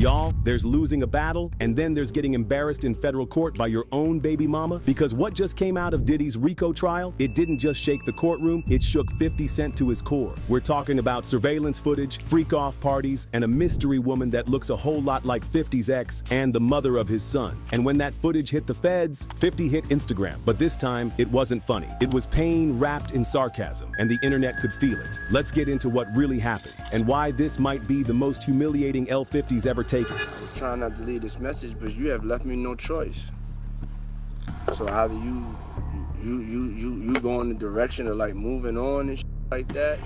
Y'all, there's losing a battle, and then there's getting embarrassed in federal court by your own baby mama. Because what just came out of Diddy's RICO trial, it didn't just shake the courtroom, it shook 50 Cent to his core. We're talking about surveillance footage, freak-off parties, and a mystery woman that looks a whole lot like 50's ex and the mother of his son. And when that footage hit the feds, 50 hit Instagram. But this time, it wasn't funny. It was pain wrapped in sarcasm, and the internet could feel it. Let's get into what really happened, and why this might be the most humiliating L50's ever taken. I was trying not to leave this message, but you have left me no choice. So either you go in the direction of like moving on and shit like that,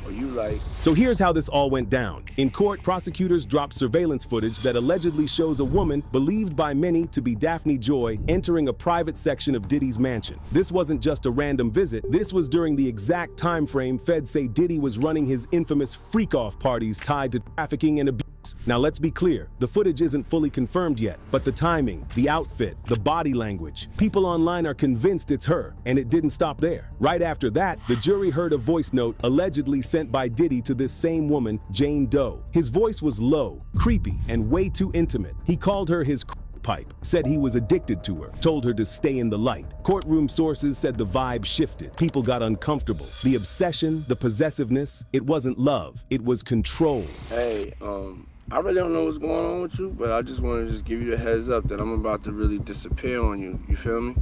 or you like... So here's how this all went down. In court, prosecutors dropped surveillance footage that allegedly shows a woman, believed by many to be Daphne Joy, entering a private section of Diddy's mansion. This wasn't just a random visit. This was during the exact time frame feds say Diddy was running his infamous freak-off parties tied to trafficking and abuse. Now let's be clear, the footage isn't fully confirmed yet, but the timing, the outfit, the body language, people online are convinced it's her, and it didn't stop there. Right after that, the jury heard a voice note allegedly sent by Diddy to this same woman, Jane Doe. His voice was low, creepy, and way too intimate. He called her his pipe, said he was addicted to her, told her to stay in the light. Courtroom sources said the vibe shifted. People got uncomfortable. The obsession, the possessiveness, it wasn't love, it was control. Hey, I really don't know what's going on with you, but I just want to just give you a heads up that I'm about to really disappear on you. You feel me?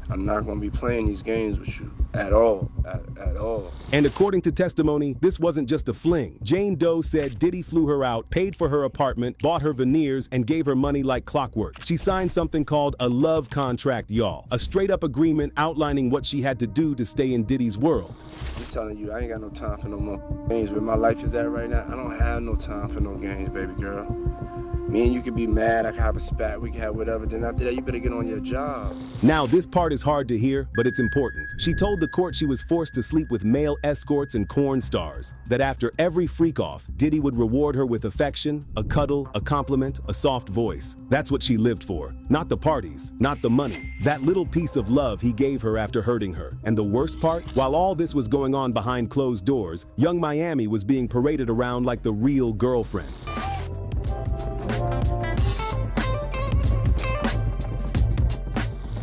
I'm not going to be playing these games with you at all, at all. And according to testimony, this wasn't just a fling. Jane Doe said Diddy flew her out, paid for her apartment, bought her veneers, and gave her money like clockwork. She signed something called a love contract, y'all. A straight-up agreement outlining what she had to do to stay in Diddy's world. I'm telling you, I ain't got no time for no more games. Where my life is at right now, I don't have no time for no games, baby girl. Me and you could be mad, I could have a spat, we could have whatever, then after that you better get on your job. Now this part is hard to hear, but it's important. She told the court she was forced to sleep with male escorts and corn stars, that after every freak-off, Diddy would reward her with affection, a cuddle, a compliment, a soft voice. That's what she lived for. Not the parties, not the money. That little piece of love he gave her after hurting her. And the worst part? While all this was going on behind closed doors, young Miami was being paraded around like the real girlfriend.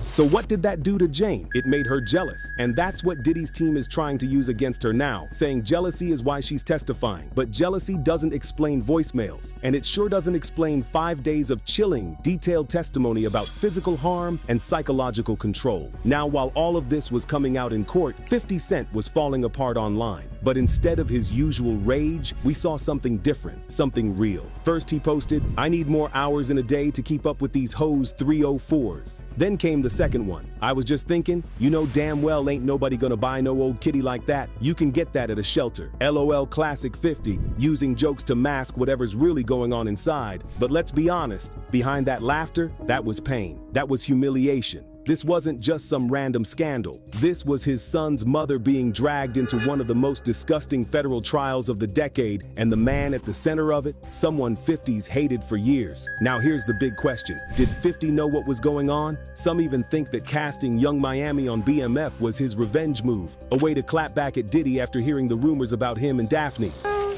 So what did that do to Jane? It made her jealous. And that's what Diddy's team is trying to use against her now, saying jealousy is why she's testifying. But jealousy doesn't explain voicemails. And it sure doesn't explain 5 days of chilling, detailed testimony about physical harm and psychological control. Now, while all of this was coming out in court, 50 Cent was falling apart online. But instead of his usual rage, we saw something different, something real. First he posted, "I need more hours in a day to keep up with these hoes 304s." Then came the second one. "I was just thinking, you know damn well ain't nobody gonna buy no old kitty like that. You can get that at a shelter. LOL classic 50, using jokes to mask whatever's really going on inside. But let's be honest, behind that laughter, that was pain. That was humiliation. This wasn't just some random scandal. This was his son's mother being dragged into one of the most disgusting federal trials of the decade, and the man at the center of it, someone 50's hated for years. Now here's the big question. Did 50 know what was going on? Some even think that casting Young Miami on BMF was his revenge move, a way to clap back at Diddy after hearing the rumors about him and Daphne.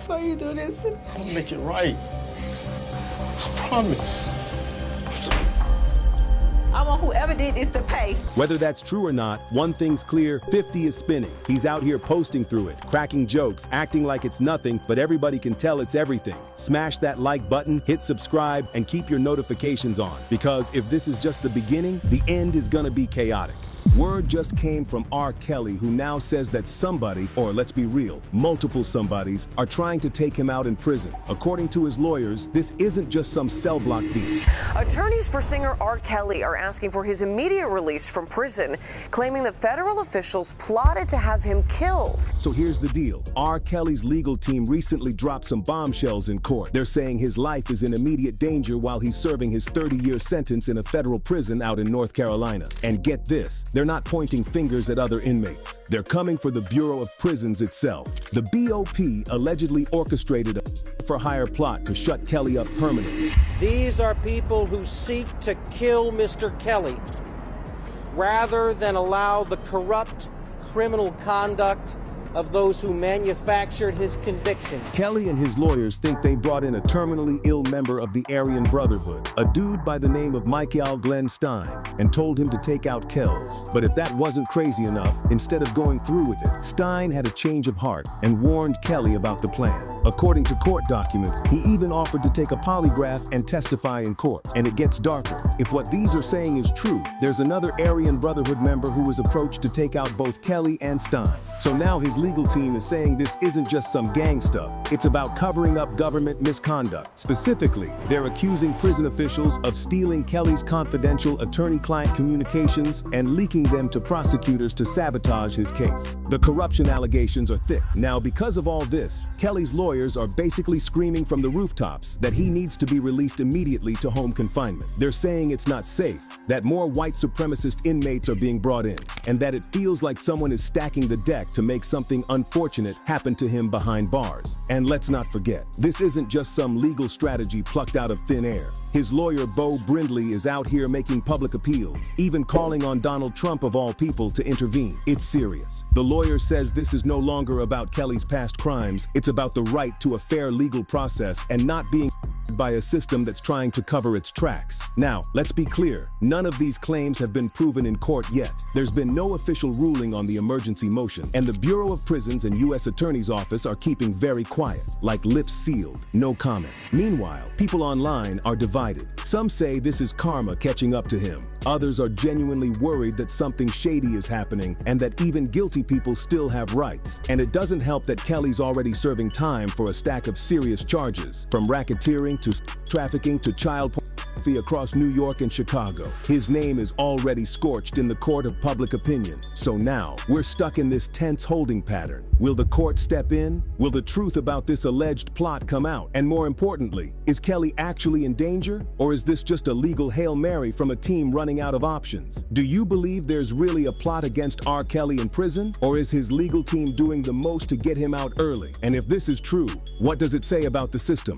Why you do this? I'll make it right. I promise. I want whoever did this to pay. Whether that's true or not, one thing's clear, 50 is spinning. He's out here posting through it, cracking jokes, acting like it's nothing, but everybody can tell it's everything. Smash that like button, hit subscribe, and keep your notifications on. Because if this is just the beginning, the end is gonna be chaotic. Word just came from R. Kelly, who now says that somebody, or let's be real, multiple somebodies, are trying to take him out in prison. According to his lawyers, this isn't just some cell block beef. Attorneys for singer R. Kelly are asking for his immediate release from prison, claiming that federal officials plotted to have him killed. So here's the deal. R. Kelly's legal team recently dropped some bombshells in court. They're saying his life is in immediate danger while he's serving his 30-year sentence in a federal prison out in North Carolina. And get this, they're not pointing fingers at other inmates. They're coming for the Bureau of Prisons itself. The BOP allegedly orchestrated a for-hire plot to shut Kelly up permanently. These are people who seek to kill Mr. Kelly rather than allow the corrupt criminal conduct of those who manufactured his conviction. Kelly and his lawyers think they brought in a terminally ill member of the Aryan Brotherhood, a dude by the name of Michael Glenn Stein, and told him to take out Kells. But if that wasn't crazy enough, instead of going through with it, Stein had a change of heart and warned Kelly about the plan. According to court documents, he even offered to take a polygraph and testify in court. And it gets darker. If what these are saying is true, there's another Aryan Brotherhood member who was approached to take out both Kelly and Stein. So now his legal team is saying this isn't just some gang stuff. It's about covering up government misconduct. Specifically, they're accusing prison officials of stealing Kelly's confidential attorney-client communications and leaking them to prosecutors to sabotage his case. The corruption allegations are thick. Now, because of all this, Kelly's lawyers are basically screaming from the rooftops that he needs to be released immediately to home confinement. They're saying it's not safe, that more white supremacist inmates are being brought in, and that it feels like someone is stacking the deck to make something unfortunate happen to him behind bars. And let's not forget, this isn't just some legal strategy plucked out of thin air. His lawyer, Bo Brindley, is out here making public appeals, even calling on Donald Trump of all people to intervene. It's serious. The lawyer says this is no longer about Kelly's past crimes, it's about the right to a fair legal process and not being by a system that's trying to cover its tracks. Now, let's be clear, none of these claims have been proven in court yet. There's been no official ruling on the emergency motion, and the Bureau of Prisons and U.S. Attorney's Office are keeping very quiet, like lips sealed, no comment. Meanwhile, people online are divided. Some say this is karma catching up to him. Others are genuinely worried that something shady is happening and that even guilty people still have rights. And it doesn't help that Kelly's already serving time for a stack of serious charges, from racketeering to trafficking to child pornography across New York and Chicago. His name is already scorched in the court of public opinion. So now, we're stuck in this tense holding pattern. Will the court step in? Will the truth about this alleged plot come out? And more importantly, is Kelly actually in danger? Or is this just a legal Hail Mary from a team running out of options? Do you believe there's really a plot against R. Kelly in prison? Or is his legal team doing the most to get him out early? And if this is true, what does it say about the system?